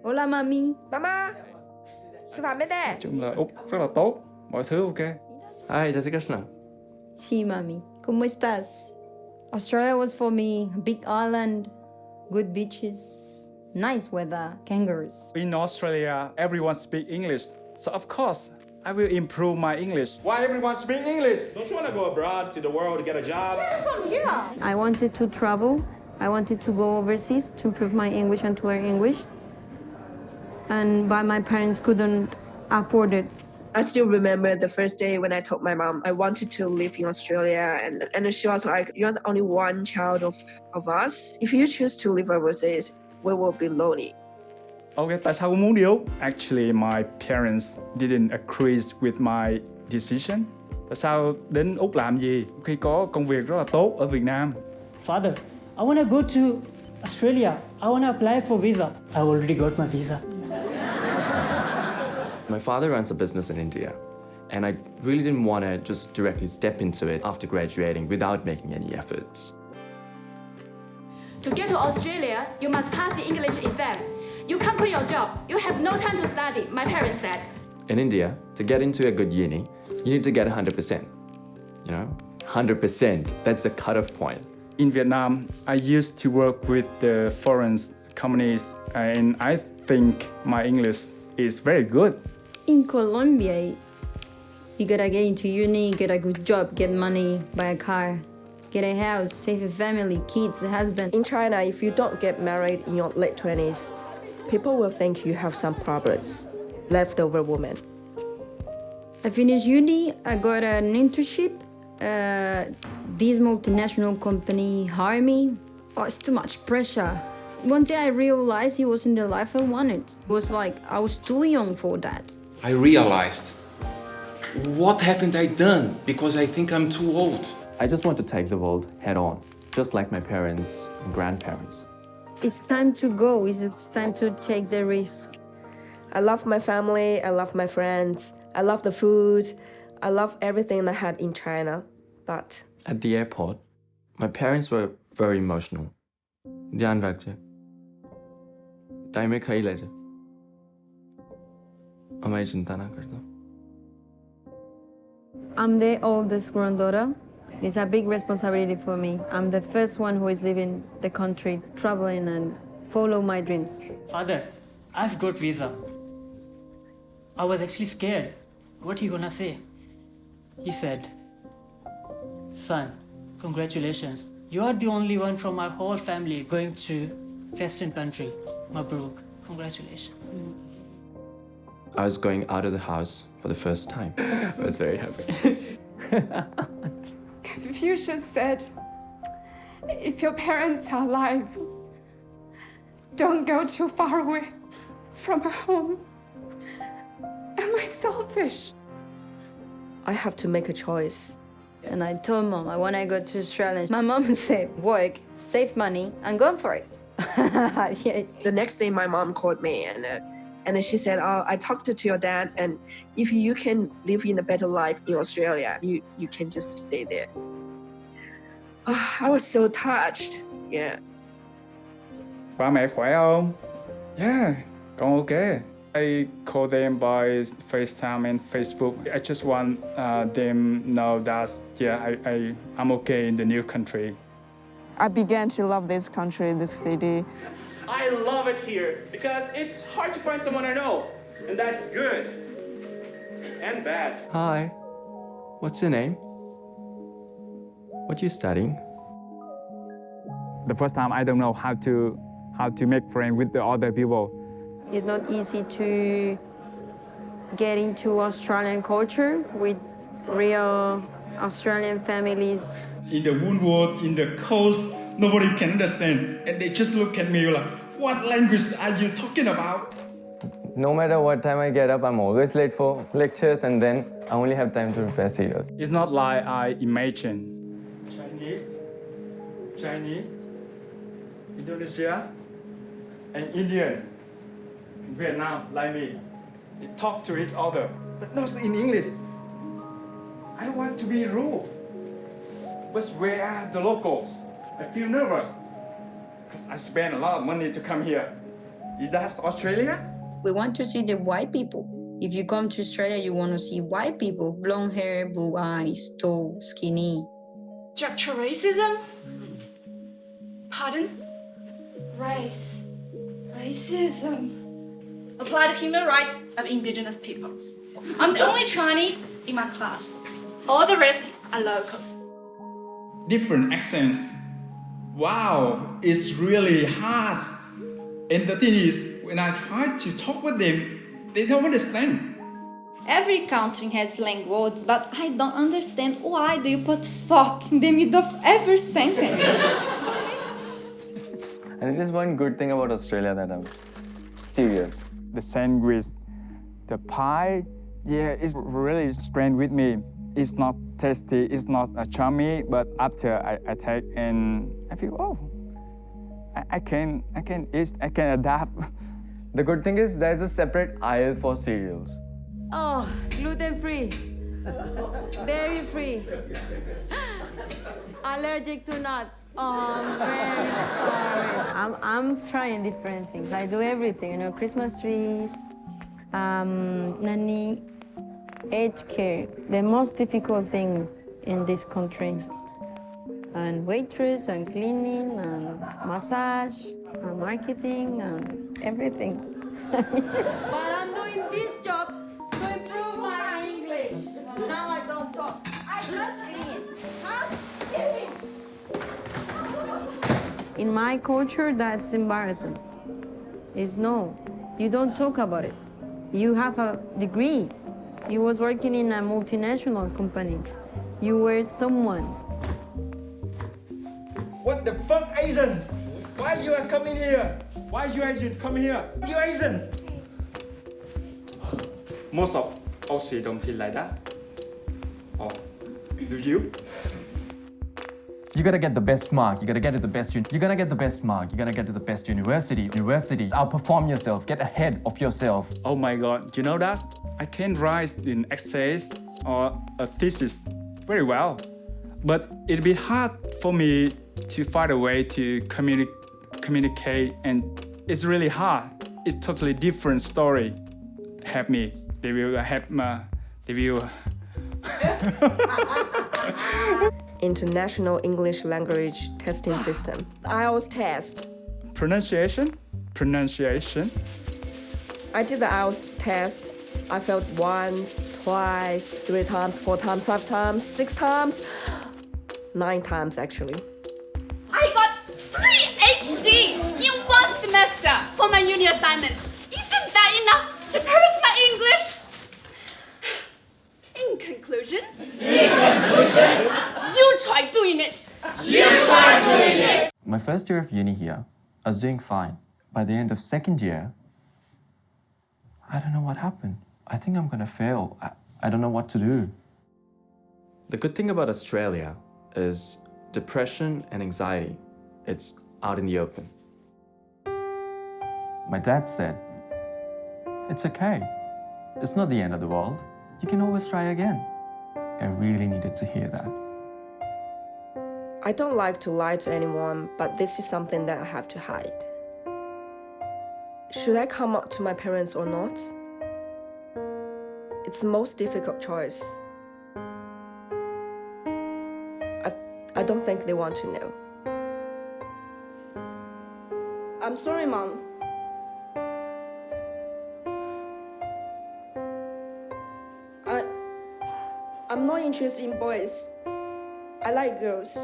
Hola mami. Mama, sư phạm bên đây. Chung là Úc rất là tốt, mọi thứ ok. Hi, Jessica Krishna. Sí, mami. ¿Cómo estás? Australia was for me a big island, good beaches, nice weather, kangaroos. In Australia, everyone speak English, so of course I will improve my English. Why everyone speak English? Don't you want to go abroad, see the world, to get a job? From here. I wanted to travel. I wanted to go overseas to improve my English and to learn English. But my parents couldn't afford it. I still remember the first day when I told my mom I wanted to live in Australia, and she was like, "You're the only one child of us. If you choose to live overseas, we will be lonely." Okay, tại sao con muốn đi Úc? Actually, my parents didn't agree with my decision. Tại sao đến Úc làm gì khi có công việc rất là tốt ở Việt Nam? Father, I want to go to Australia. I want to apply for visa. I already got my visa. My father runs a business in India, and I really didn't want to just directly step into it after graduating without making any efforts. To get to Australia, you must pass the English exam. You can't quit your job. You have no time to study, my parents said. In India, to get into a good uni, you need to get 100%. You know, 100%, that's the cutoff point. In Vietnam, I used to work with the foreign companies, and I think my English is very good. In Colombia, you gotta get into uni, get a good job, get money, buy a car, get a house, save a family, kids, a husband. In China, if you don't get married in your late 20s, people will think you have some problems. Leftover woman. I finished uni, I got an internship. This multinational company hired me. Oh, it's too much pressure. One day I realized it wasn't the life I wanted. It was like I was too young for that. I realized, what haven't I done? Because I think I'm too old. I just want to take the world head on, just like my parents and grandparents. It's time to go. It's time to take the risk. I love my family, I love my friends, I love the food, I love everything I had in China, but... At the airport, my parents were very emotional. ध्यान रखिए time खाई ले हमारी चिंता ना कर दो. I'm the oldest granddaughter. It's a big responsibility for me. I'm the first one who is leaving the country, traveling and follow my dreams. Father, I've got visa. I was actually scared. What are you gonna say? He said, son, congratulations. You are the only one from our whole family going to Western country. Mabruk, congratulations. I was going out of the house for the first time. I was very happy. Confucius said, if your parents are alive, don't go too far away from home. Am I selfish? I have to make a choice. And I told Mom, when I go to Australia, my mom said, work, save money, and go for it. Yeah. The next day, my mom called me and she said, oh, I talked to your dad, and if you can live in a better life in Australia, you can just stay there. Oh, I was so touched. Yeah. Ba mẹ khỏe không? Yeah, con okay. I call them by FaceTime and Facebook. I just want them know that I'm okay in the new country. I began to love this country, this city. I love it here because it's hard to find someone I know, and that's good and bad. Hi, what's your name? What are you studying? The first time I don't know how to make friends with the other people. It's not easy to get into Australian culture with real Australian families. In the woodwork, in the coast, nobody can understand. And they just look at me like, what language are you talking about? No matter what time I get up, I'm always late for lectures, and then I only have time to prepare serials. It's not like I imagine. Chinese, Indonesia, and Indian. Vietnam, like me, they talk to each other, but not in English. I don't want to be rude. But where are the locals? I feel nervous because I spent a lot of money to come here. Is that Australia? We want to see the white people. If you come to Australia, you want to see white people, blonde hair, blue eyes, tall, skinny. Structural racism? Pardon? Racism. Apply to human rights of indigenous people. I'm the only Chinese in my class. All the rest are locals. Different accents. Wow, it's really hard. And the thing is, when I try to talk with them, they don't understand. Every country has slang words, but I don't understand why do you put fuck in the middle of every sentence. And it is one good thing about Australia that I'm serious. The sandwich, the pie, yeah, it's really strange with me. It's not tasty, it's not charming, but after I take and I feel, oh, I can eat, I can adapt. The good thing is there's a separate aisle for cereals. Oh, gluten-free, dairy-free, allergic to nuts. Oh, I'm very sorry. I'm trying different things. I do everything, you know, Christmas trees, nanny, aged care, the most difficult thing in this country. And waitress, and cleaning, and massage, and marketing, and everything. But I'm doing this job to improve my English. Now I don't talk. I just clean. Housekeeping. In my culture, that's embarrassing. It's no. You don't talk about it. You have a degree. You was working in a multinational company. You were someone. What the fuck, Asian? Why you are coming here? Why you Asian come here? You Asians. Most of Aussie don't think like that. Or do you? You gotta get the best mark, you gotta get to the best you're gonna get the best mark, you're gonna get to the best university. Outperform yourself, get ahead of yourself. Oh my god, you know that? I can write in essays or a thesis very well. But it's a bit hard for me to find a way to communicate, and it's really hard. It's totally different story. Help me. They will help me. They will. International English Language Testing System. IELTS test. Pronunciation. I did the IELTS test. I failed once, twice, 3 times, 4 times, 5 times, 6 times, 9 times actually. I got 3 HD in 1 semester for my uni assignments. Isn't that enough to prove my English? In conclusion, you try doing it. My first year of uni here, I was doing fine. By the end of second year, I don't know what happened. I think I'm gonna fail. I don't know what to do. The good thing about Australia is depression and anxiety. It's out in the open. My dad said, it's okay. It's not the end of the world. You can always try again. I really needed to hear that. I don't like to lie to anyone, but this is something that I have to hide. Should I come out to my parents or not? It's the most difficult choice. I don't think they want to know. I'm sorry, Mom. I'm not interested in boys. I like girls.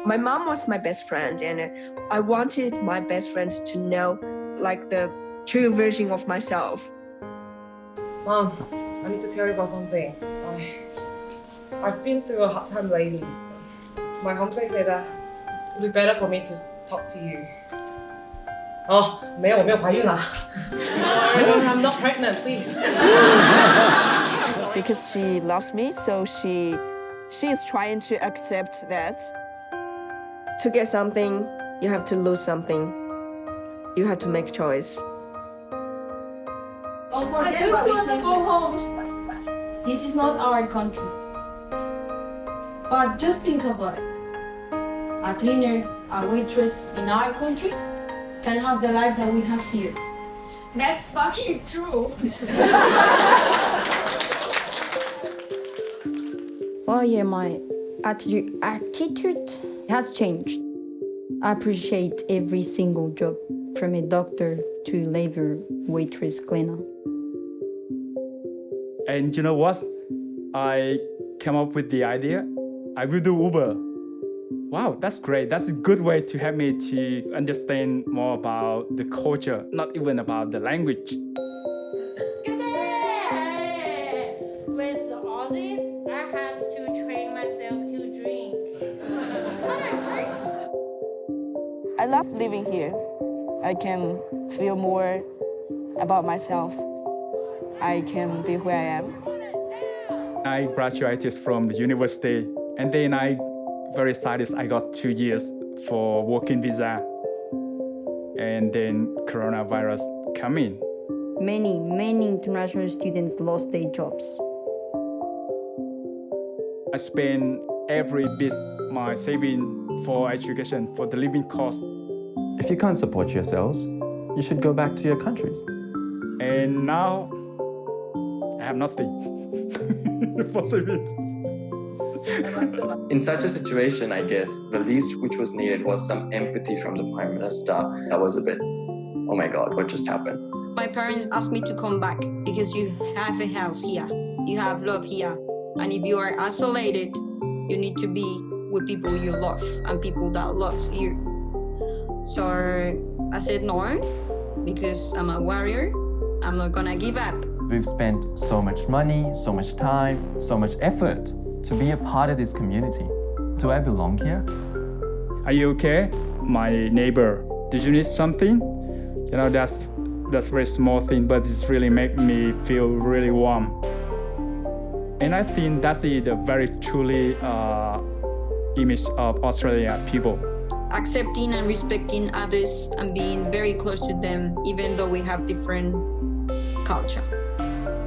My mom was my best friend, and I wanted my best friend to know, like, the true version of myself. Mom, I need to tell you about something. I've been through a hard time lately. My homesick said that it would be better for me to talk to you. Oh, 没有怀孕啦. No, I'm not pregnant, please. Because she loves me, so she is trying to accept that. To get something, you have to lose something. You have to make a choice. I just want to go home. This is not our country. But just think about it. A cleaner, a waitress in our countries can have the life that we have here. That's fucking true. Well, yeah, my attitude has changed. I appreciate every single job, from a doctor to labor, waitress, cleaner. And you know what? I came up with the idea. I will do Uber. Wow, that's great. That's a good way to help me to understand more about the culture, not even about the language. With the Aussies, I had to train myself to drink. I love living here. I can feel more about myself. I can be who I am. I graduated from the university, and then very excited, I got 2 years for working visa. And then coronavirus come in. Many international students lost their jobs. I spent every bit my saving for education, for the living cost. If you can't support yourselves, you should go back to your countries. And now, I have nothing for saving. In such a situation, I guess, the least which was needed was some empathy from the Prime Minister. That was a bit, oh my God, what just happened? My parents asked me to come back because you have a house here, you have love here. And if you are isolated, you need to be with people you love and people that love you. So I said no, because I'm a warrior. I'm not gonna give up. We've spent so much money, so much time, so much effort to be a part of this community. Do I belong here? Are you okay? My neighbor, did you need something? You know, that's a very small thing, but it's really made me feel really warm. And I think that's the very truly image of Australia people. Accepting and respecting others and being very close to them, even though we have different culture.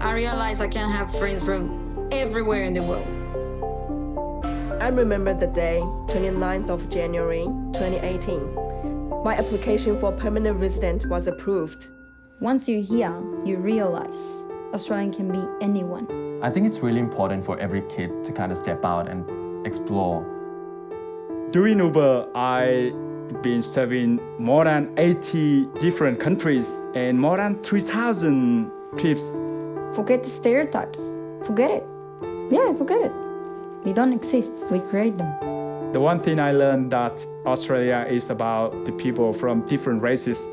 I realize I can have friends from everywhere in the world. I remember the day, 29th of January, 2018. My application for permanent resident was approved. Once you're here, you realize Australian can be anyone. I think it's really important for every kid to kind of step out and explore. Doing Uber, I've been serving more than 80 different countries and more than 3,000 trips. Forget the stereotypes. Forget it. Yeah, forget it. They don't exist. We create them. The one thing I learned that Australia is about the people from different races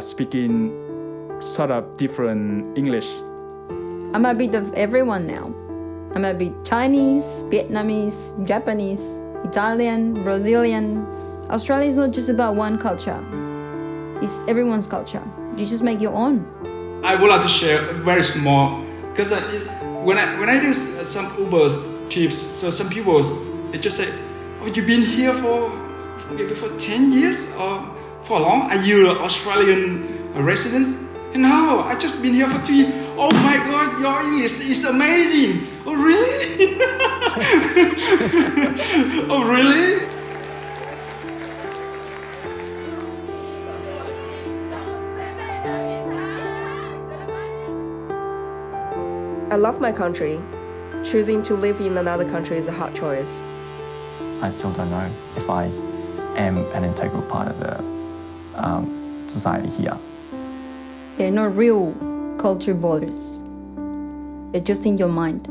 speaking sort of different English. I'm a bit of everyone now. I'm a bit Chinese, Vietnamese, Japanese, Italian, Brazilian. Australia is not just about one culture. It's everyone's culture. You just make your own. I would like to share very small, because when I do some Uber trips, so some people they just say, "Oh, you've been here for maybe for 10 years or for long? Are you an Australian resident?" And no, I just been here for 2 years. Oh my God, your English is amazing. Oh really? Oh really? I love my country. Choosing to live in another country is a hard choice. I still don't know if I am an integral part of the society here. There are no real culture borders. They're just in your mind.